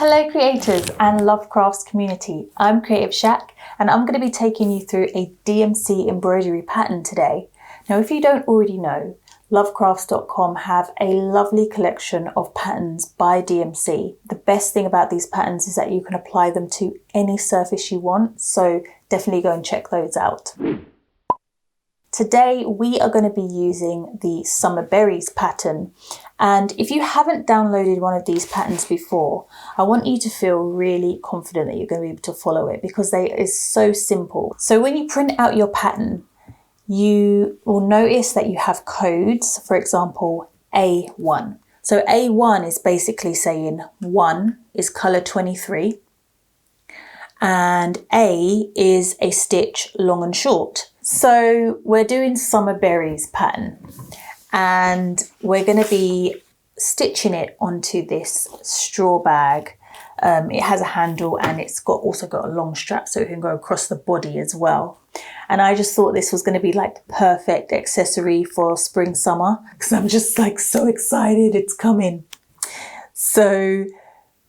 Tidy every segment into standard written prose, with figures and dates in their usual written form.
Hello creators and Love Crafts community, I'm Creative Shack and I'm going to be taking you through a DMC embroidery pattern today. Now if you don't already know, lovecrafts.com have a lovely collection of patterns by DMC. The best thing about these patterns is that you can apply them to any surface you want, so definitely go and check those out. Today we are going to be using the Summer Berries pattern, and if you haven't downloaded one of these patterns before, I want you to feel really confident that you're going to be able to follow it because it is so simple. So when you print out your pattern, you will notice that you have codes, for example A1. So A1 is basically saying 1 is colour 23 and A is a stitch long and short. So we're doing Summer Berries pattern and we're going to be stitching it onto this straw bag. It has a handle and it's also got a long strap so it can go across the body as well. And I just thought this was going to be like the perfect accessory for spring summer because I'm just like so excited it's coming. So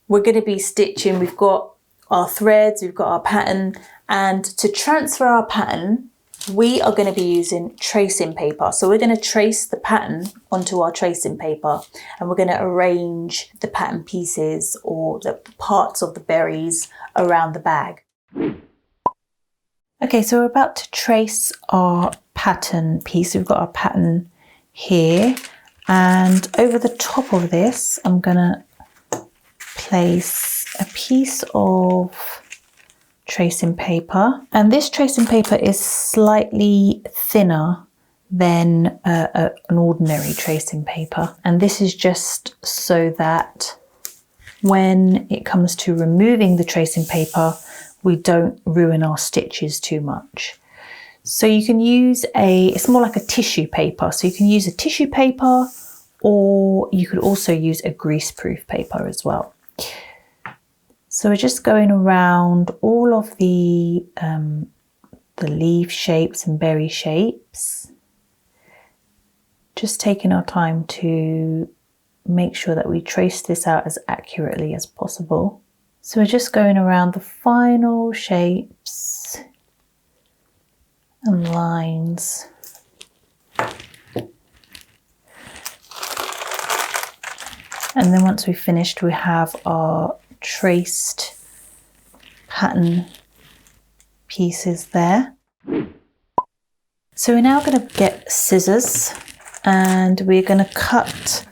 we're going to be stitching, we've got our threads, we've got our pattern, and to transfer our pattern we are going to be using tracing paper. So we're going to trace the pattern onto our tracing paper and we're going to arrange the pattern pieces or the parts of the berries around the bag. Okay, so we're about to trace our pattern piece. We've got our pattern here and over the top of this I'm going to place a piece of tracing paper, and this tracing paper is slightly thinner than an ordinary tracing paper, and this is just so that when it comes to removing the tracing paper we don't ruin our stitches too much. So you can use it's more like a tissue paper, so you can use a tissue paper or you could also use a greaseproof paper as well. So we're just going around all of the leaf shapes and berry shapes, just taking our time to make sure that we trace this out as accurately as possible. So we're just going around the final shapes and lines. And then once we've finished, we have our traced pattern pieces there. So we're now going to get scissors and we're going to cut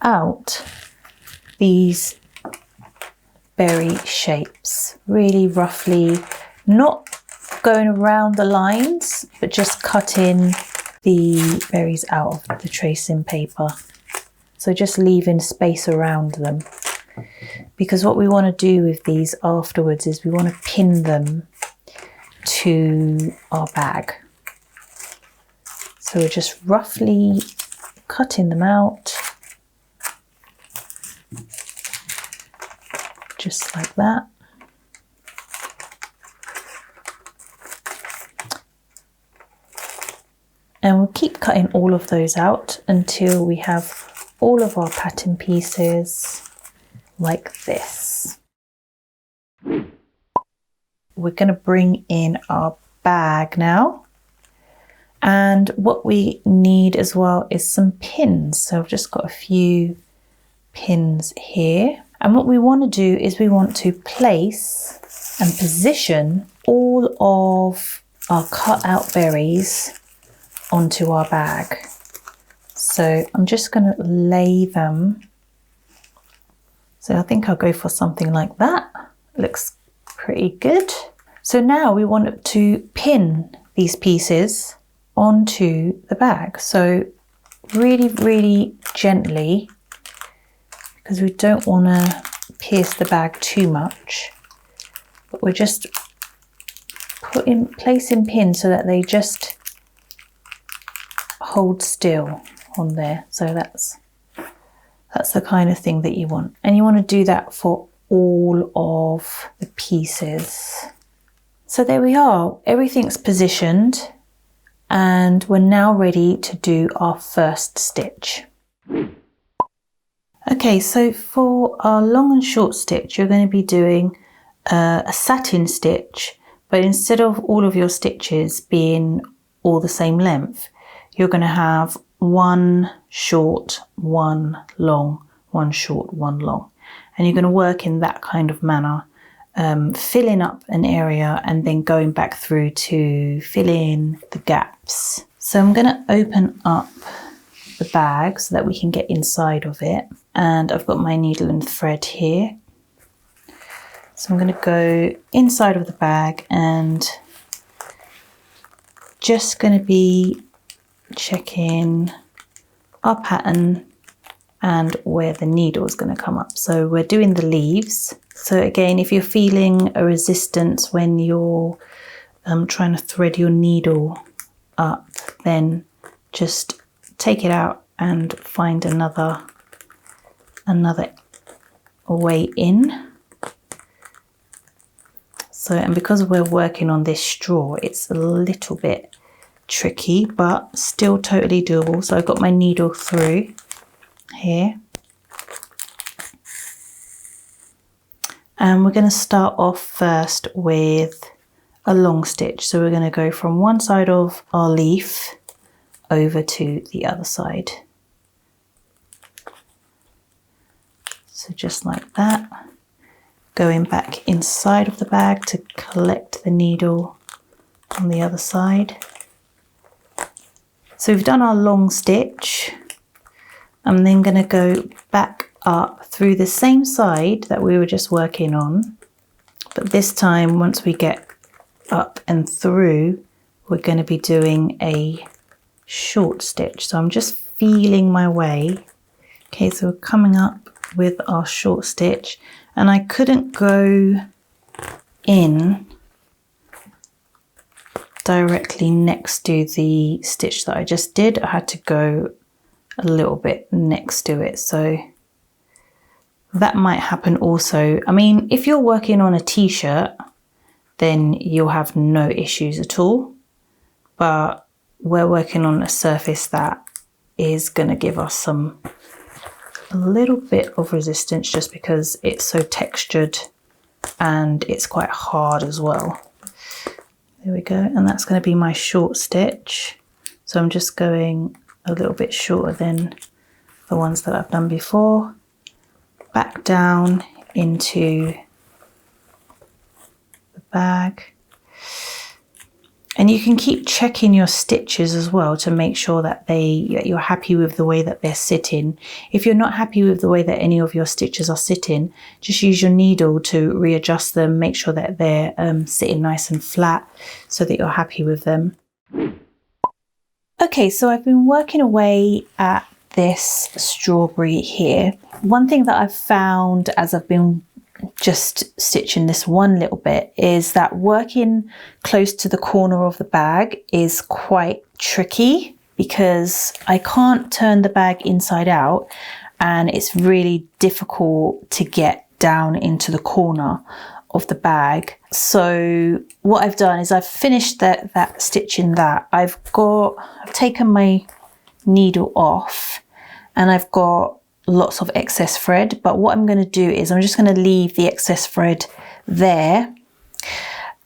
out these berry shapes really roughly, not going around the lines but just cutting the berries out of the tracing paper, so just leaving space around them. Because what we want to do with these afterwards is we want to pin them to our bag. So we're just roughly cutting them out, just like that. And we'll keep cutting all of those out until we have all of our pattern pieces like this. We're going to bring in our bag now, and what we need as well is some pins. So I've just got a few pins here, and what we want to do is we want to place and position all of our cut out berries onto our bag. So I'm just going to lay them. So I think I'll go for something like that. Looks pretty good. So now we want to pin these pieces onto the bag. So really, really gently, because we don't want to pierce the bag too much. But we're just placing pins so that they just hold still on there. So that's the kind of thing that you want. And you want to do that for all of the pieces. So there we are, everything's positioned and we're now ready to do our first stitch. Okay, so for our long and short stitch, you're going to be doing a satin stitch, but instead of all of your stitches being all the same length, you're going to have one short, one long, one short, one long. And you're going to work in that kind of manner, filling up an area and then going back through to fill in the gaps. So I'm going to open up the bag so that we can get inside of it. And I've got my needle and thread here. So I'm going to go inside of the bag and just going to be checking our pattern and where the needle is going to come up. So we're doing the leaves. So again, if you're feeling a resistance when you're trying to thread your needle up, then just take it out and find another way in. So, and because we're working on this straw, it's a little bit tricky, but still totally doable. So I've got my needle through here. And we're going to start off first with a long stitch. So we're going to go from one side of our leaf over to the other side. So just like that, going back inside of the bag to collect the needle on the other side. So we've done our long stitch. I'm then going to go back up through the same side that we were just working on, but this time once we get up and through, we're going to be doing a short stitch. So I'm just feeling my way. Okay, so we're coming up with our short stitch, and I couldn't go in directly next to the stitch that I just did. I had to go a little bit next to it, so that might happen also. I mean, if you're working on a t-shirt, then you'll have no issues at all, but we're working on a surface that is going to give us a little bit of resistance just because it's so textured and it's quite hard as well. There we go, and that's going to be my short stitch. So I'm just going a little bit shorter than the ones that I've done before. Back down into the bag. And you can keep checking your stitches as well to make sure that you're happy with the way that they're sitting. If you're not happy with the way that any of your stitches are sitting, just use your needle to readjust them, make sure that they're sitting nice and flat so that you're happy with them. Okay, so I've been working away at this strawberry here. One thing that I've found as I've been just stitching this one little bit is that working close to the corner of the bag is quite tricky because I can't turn the bag inside out, and it's really difficult to get down into the corner of the bag. So what I've done is I've finished that stitching that. I've taken my needle off and I've got lots of excess thread, but what I'm going to do is I'm just going to leave the excess thread there,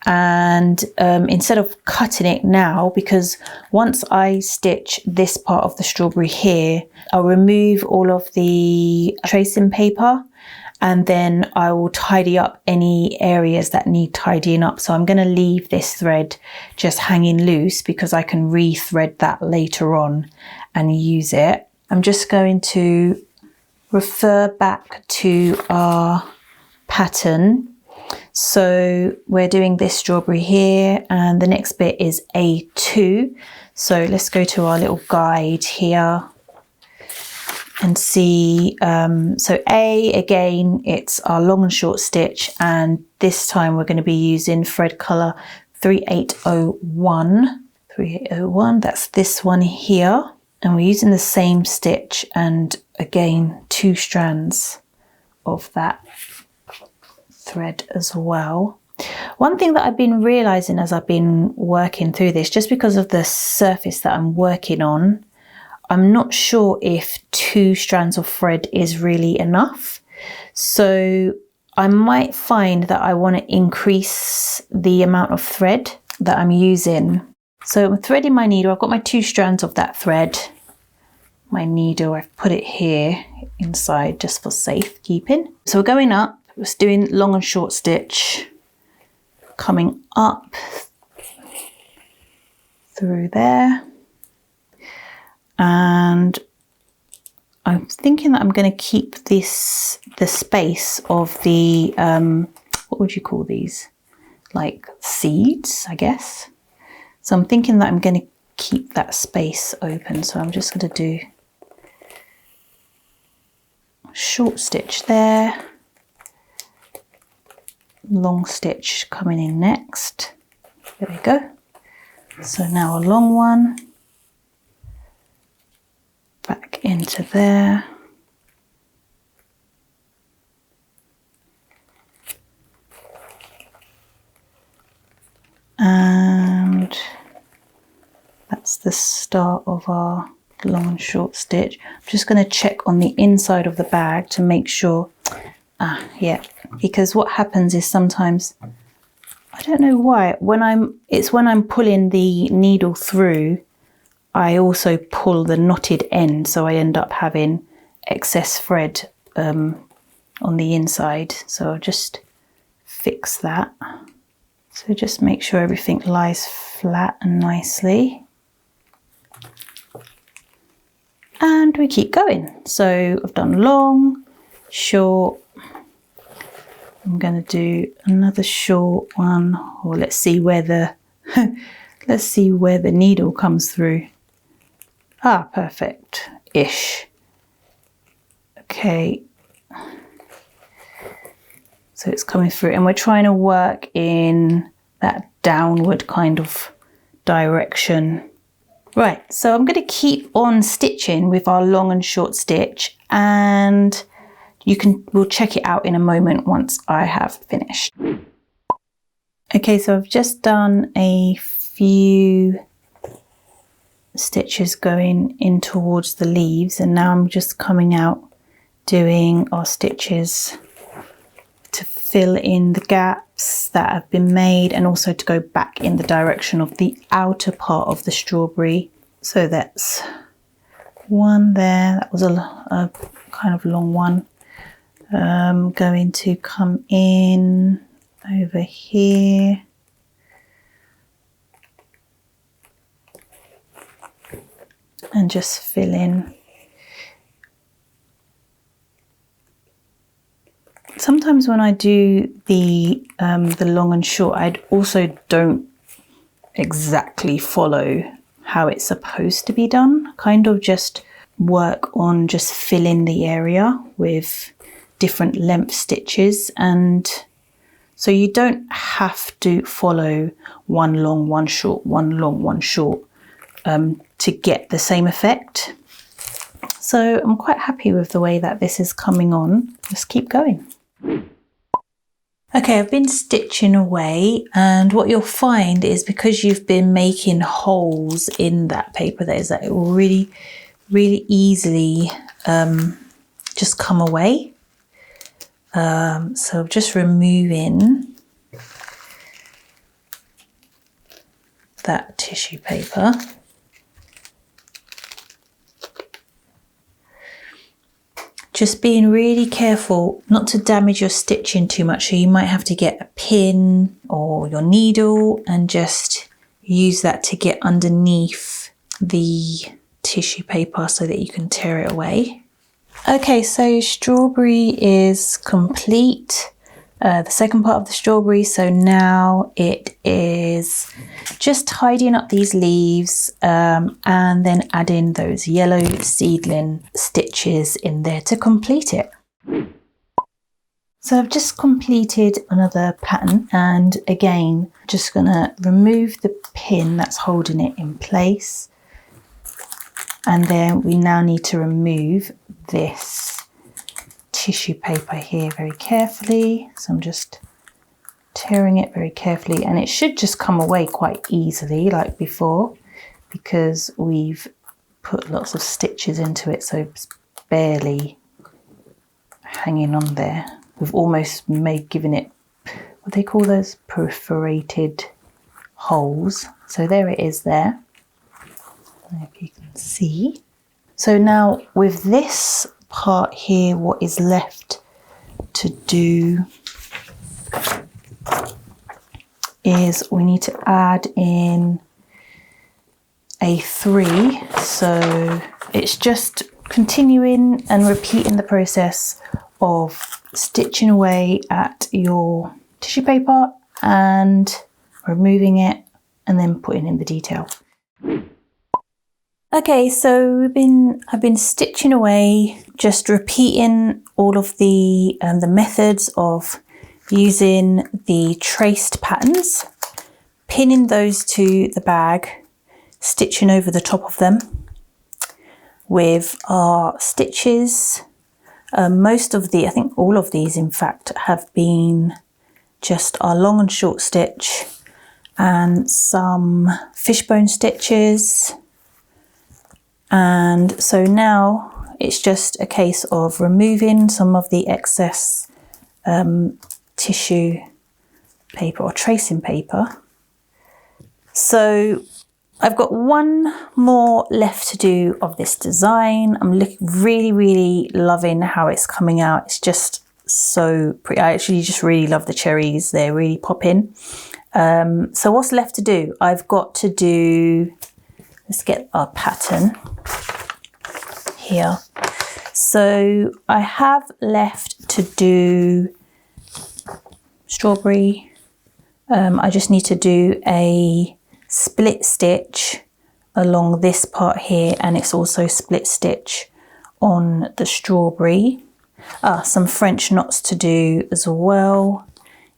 and instead of cutting it now, because once I stitch this part of the strawberry here, I'll remove all of the tracing paper and then I will tidy up any areas that need tidying up. So I'm going to leave this thread just hanging loose because I can re-thread that later on and use it. I'm just going to refer back to our pattern. So we're doing this strawberry here, and the next bit is A2. So let's go to our little guide here and see. So A, again, it's our long and short stitch, and this time we're going to be using thread color 3801. 3801, that's this one here. And we're using the same stitch, and again 2 strands of that thread as well. One thing that I've been realizing as I've been working through this, just because of the surface that I'm working on, I'm not sure if 2 strands of thread is really enough. So I might find that I want to increase the amount of thread that I'm using. So I'm threading my needle. I've got my 2 strands of that thread. My needle, I've put it here inside just for safekeeping. So we're going up, we're doing long and short stitch, coming up through there. And I'm thinking that I'm going to keep the space of the, what would you call these? Like seeds, I guess. So I'm thinking that I'm going to keep that space open. So I'm just going to do short stitch there, long stitch coming in next. There we go. So now a long one, back into there. And that's the start of our long and short stitch. I'm just going to check on the inside of the bag to make sure. Yeah, because what happens is sometimes, I don't know why, when I'm pulling the needle through, I also pull the knotted end, so I end up having excess thread on the inside. So I'll just fix that. So just make sure everything lies flat and nicely. And we keep going. So I've done long, short. I'm going to do another short one, or let's see where the let's see where the needle comes through. Perfect-ish. Okay. So it's coming through, and we're trying to work in that downward kind of direction. Right, so I'm going to keep on stitching with our long and short stitch, and we'll check it out in a moment once I have finished. Okay, so I've just done a few stitches going in towards the leaves, and now I'm just coming out doing our stitches to fill in the gaps that have been made, and also to go back in the direction of the outer part of the strawberry. So that's one there. That was a kind of long one. Going to come in over here. And just fill in. Sometimes when I do the long and short, I also don't exactly follow how it's supposed to be done. Kind of just work on just filling the area with different length stitches, and so you don't have to follow one long, one short, one long, one short to get the same effect. So I'm quite happy with the way that this is coming on. Just keep going. Okay, I've been stitching away, and what you'll find is because you've been making holes in that paper, that it will really, really easily just come away. So just removing that tissue paper. Just being really careful not to damage your stitching too much. So you might have to get a pin or your needle and just use that to get underneath the tissue paper so that you can tear it away. Okay, so strawberry is complete. The second part of the strawberry. So now it is just tidying up these leaves and then adding those yellow seedling stitches in there to complete it. So I've just completed another pattern, and again just gonna remove the pin that's holding it in place, and then we now need to remove this tissue paper here very carefully. So I'm just tearing it very carefully, and it should just come away quite easily like before, because we've put lots of stitches into it, so it's barely hanging on there. We've almost given it, what they call those, perforated holes. So there it is there. I don't know if you can see. So now with this part here, what is left to do is we need to add in a 3. So it's just continuing and repeating the process of stitching away at your tissue paper and removing it and then putting in the detail. Okay, so I've been stitching away, just repeating all of the methods of using the traced patterns, pinning those to the bag, stitching over the top of them with our stitches. Most of I think all of these in fact have been just our long and short stitch and some fishbone stitches. And so now it's just a case of removing some of the excess tissue paper or tracing paper. So I've got one more left to do of this design. I'm really loving how it's coming out. It's just so pretty. I actually just really love the cherries. They're really popping. So what's left to do? I've got to do, let's get our pattern here. So I have left to do strawberry. I just need to do a split stitch along this part here, and it's also split stitch on the strawberry. Some French knots to do as well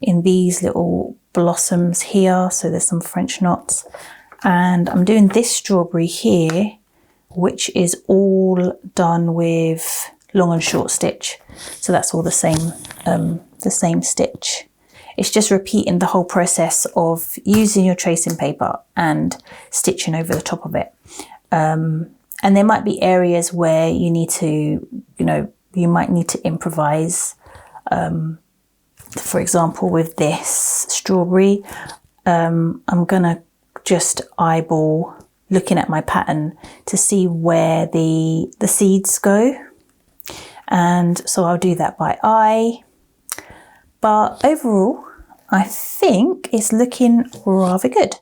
in these little blossoms here. So there's some French knots, and I'm doing this strawberry here, which is all done with long and short stitch. So that's all the same stitch. It's just repeating the whole process of using your tracing paper and stitching over the top of it. And there might be areas where you need to, you might need to improvise. For example, with this strawberry, I'm gonna just eyeball looking at my pattern to see where the seeds go. And so I'll do that by eye. But overall, I think it's looking rather good.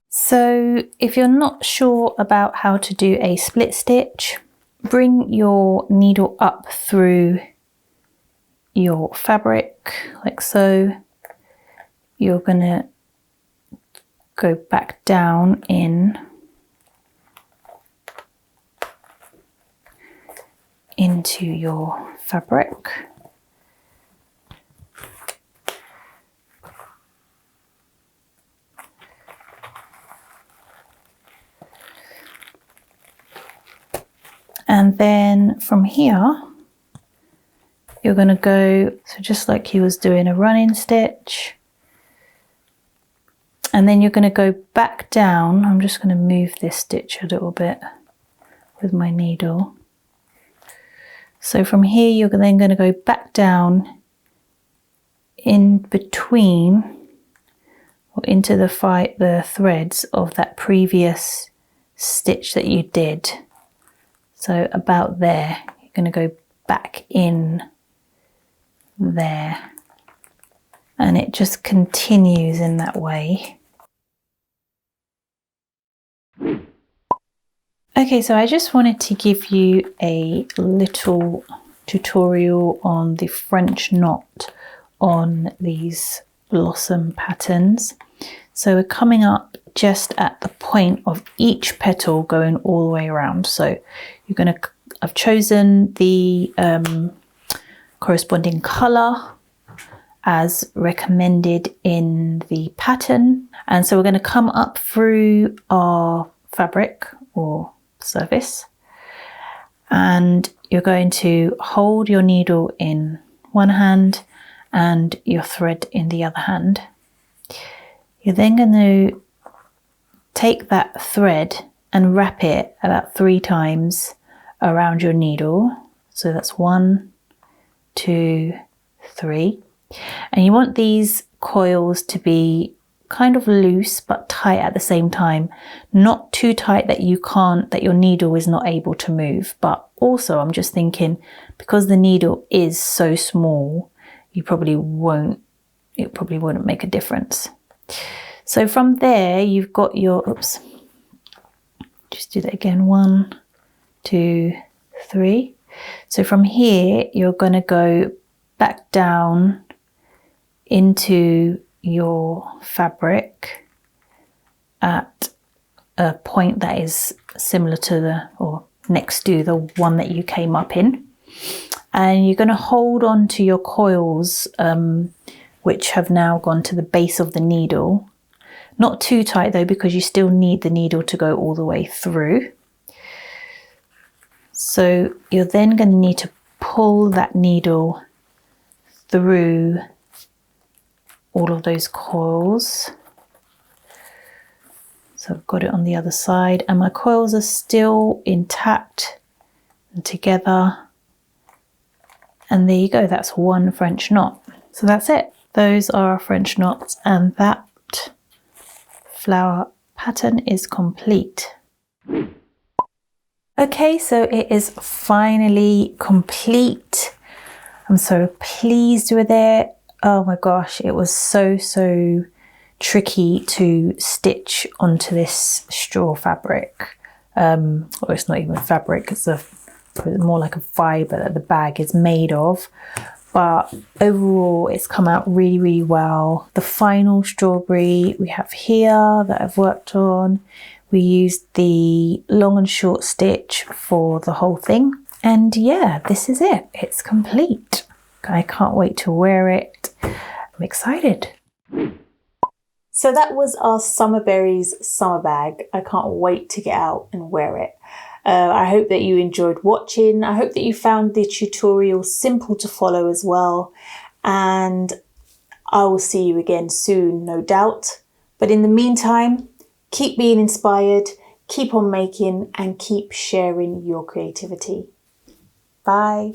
So if you're not sure about how to do a split stitch, bring your needle up through your fabric like so. You're gonna go back down into your fabric. And then from here, you're going to go, so just like he was doing a running stitch. And then you're going to go back down. I'm just going to move this stitch a little bit with my needle. So from here, you're then going to go back down in between or into the threads of that previous stitch that you did. So about there, you're going to go back in there, and it just continues in that way. Okay, so I just wanted to give you a little tutorial on the French knot on these blossom patterns. So we're coming up just at the point of each petal going all the way around. So you're going to, I've chosen the corresponding colour as recommended in the pattern. And so we're going to come up through our fabric or surface, and you're going to hold your needle in one hand and your thread in the other hand. You're then going to take that thread and wrap it about 3 times around your needle. So that's 1, 2, 3. And you want these coils to be kind of loose but tight at the same time, not too tight that your needle is not able to move. But also I'm just thinking, because the needle is so small, it probably wouldn't make a difference. So from there you've got your, just do that again, 1, 2, 3. So from here you're going to go back down into your fabric at a point that is similar to or next to the one that you came up in, and you're going to hold on to your coils which have now gone to the base of the needle. Not too tight though, because you still need the needle to go all the way through. So you're then going to need to pull that needle through all of those coils. So I've got it on the other side, and my coils are still intact and together. And there you go, that's 1 French knot. So that's it. Those are our French knots, and that flower pattern is complete. Okay, so it is finally complete. I'm so pleased with it. Oh my gosh, it was so tricky to stitch onto this straw fabric. Or it's not even fabric, it's more like a fibre that the bag is made of. But overall it's come out really well. The final strawberry we have here that I've worked on, we used the long and short stitch for the whole thing. And yeah, this is it. It's complete. I can't wait to wear it. I'm excited. So that was our Summer Berries summer bag. I can't wait to get out and wear it. I hope that you enjoyed watching. I hope that you found the tutorial simple to follow as well. And I will see you again soon, no doubt. But in the meantime, keep being inspired, keep on making, and keep sharing your creativity. Bye.